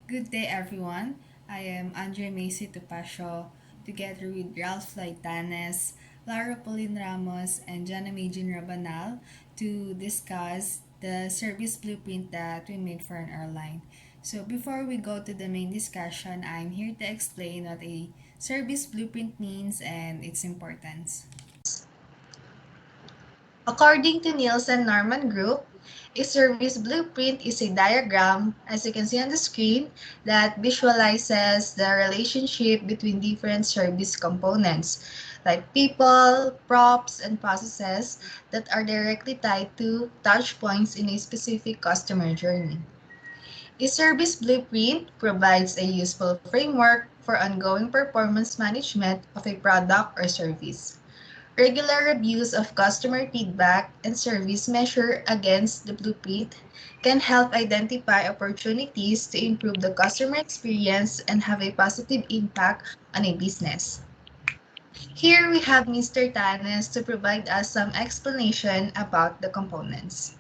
Good day, everyone. I am Andrea Mae Topacio, together with Ralph Laitanes, Lara Pauline Ramos, and Janna Maejin Rabanal to discuss the service blueprint that we made for an airline. So before we go to the main discussion, I'm here to explain what a service blueprint means and its importance. According to Nielsen Norman Group, a service blueprint is a diagram, as you can see on the screen, that visualizes the relationship between different service components, like people, props, and processes that are directly tied to touch points in a specific customer journey. A service blueprint provides a useful framework for ongoing performance management of a product or service. Regular reviews of customer feedback and service measure against the blueprint can help identify opportunities to improve the customer experience and have a positive impact on a business. Here we have Mr. Tanes to provide us some explanation about the components.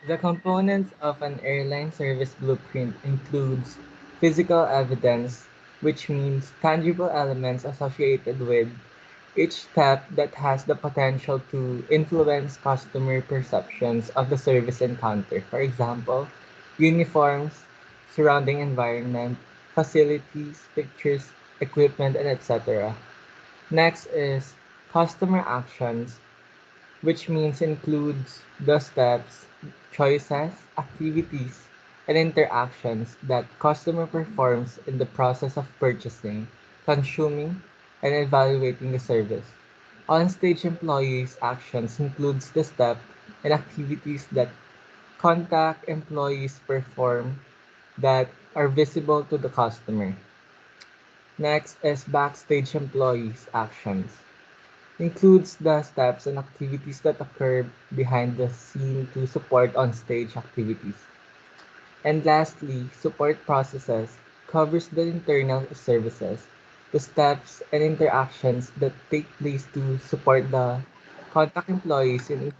The components of an airline service blueprint includes physical evidence, which means tangible elements associated with each step that has the potential to influence customer perceptions of the service encounter. For example, uniforms, surrounding environment, facilities, pictures, equipment, and etc. Next is customer actions, which means includes the steps, choices, activities, and interactions that customer performs in the process of purchasing, consuming, and evaluating the service. On-stage employees' actions includes the step and activities that contact employees perform that are visible to the customer. Next is backstage employees' actions includes the steps and activities that occur behind the scene to support on-stage activities. And lastly, support processes covers the internal services, the steps and interactions that take place to support the contact employees in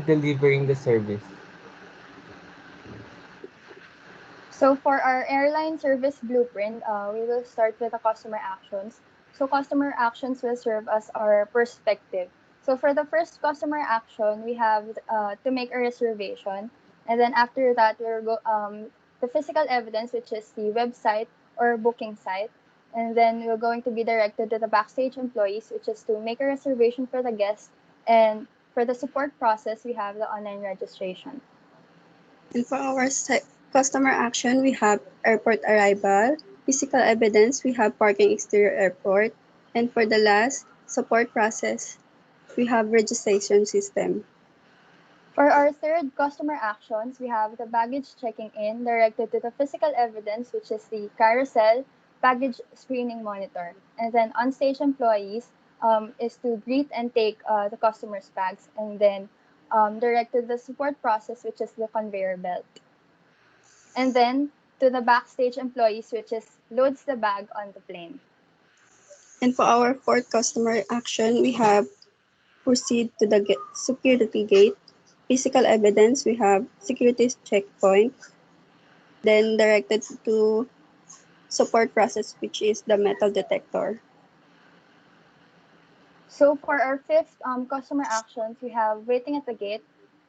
delivering the service. So for our airline service blueprint, we will start with the customer actions. So customer actions will serve as our perspective. So for the first customer action, we have to make a reservation, and then after that, the physical evidence, which is the website or booking site, and then we're going to be directed to the backstage employees, which is to make a reservation for the guest, and for the support process, we have the online registration. And for our customer action, we have airport arrival. Physical evidence, we have parking exterior airport. And for the last support process, we have registration system. For our third customer actions, we have the baggage checking in directed to the physical evidence, which is the carousel baggage screening monitor. And then on-stage employees is to greet and take the customer's bags, and then directed to the support process, which is the conveyor belt. And then to the backstage employees, which is loads the bag on the plane. And for our fourth customer action, we have proceed to the security gate. Physical evidence, we have security checkpoint. Then directed to support process, which is the metal detector. So for our fifth customer actions, we have waiting at the gate.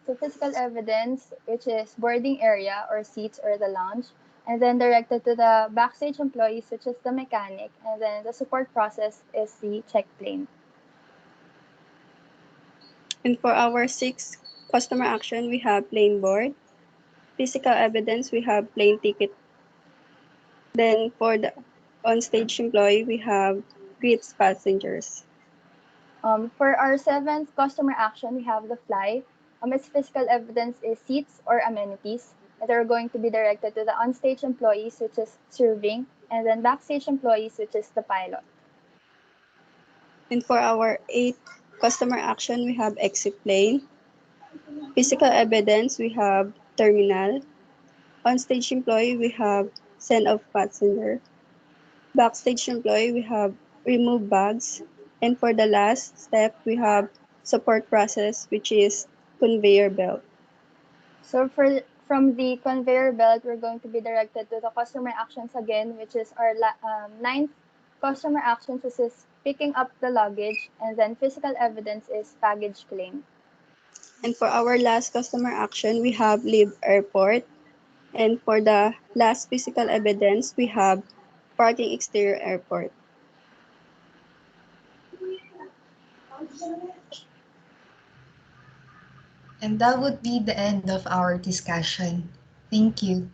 So physical evidence, which is boarding area or seats or the lounge, and then directed to the backstage employees, which is the mechanic, and then the support process is the check plane. And for our sixth customer action, we have plane board. Physical evidence, we have plane ticket. Then for the on-stage employee, we have greets passengers. For our seventh customer action, we have the fly. Its physical evidence is seats or amenities that are going to be directed to the onstage employees, which is serving, and then backstage employees, which is the pilot. And for our eighth customer action, we have exit plane. Physical evidence, we have terminal. On-stage employee, we have send off passenger. Backstage employee, we have remove bags. And for the last step, we have support process, which is conveyor belt. So From the conveyor belt, we're going to be directed to the customer actions again, which is our ninth customer actions, which is picking up the luggage, and then physical evidence is baggage claim. And for our last customer action, we have leave airport. And for the last physical evidence, we have parking exterior airport. And that would be the end of our discussion. Thank you.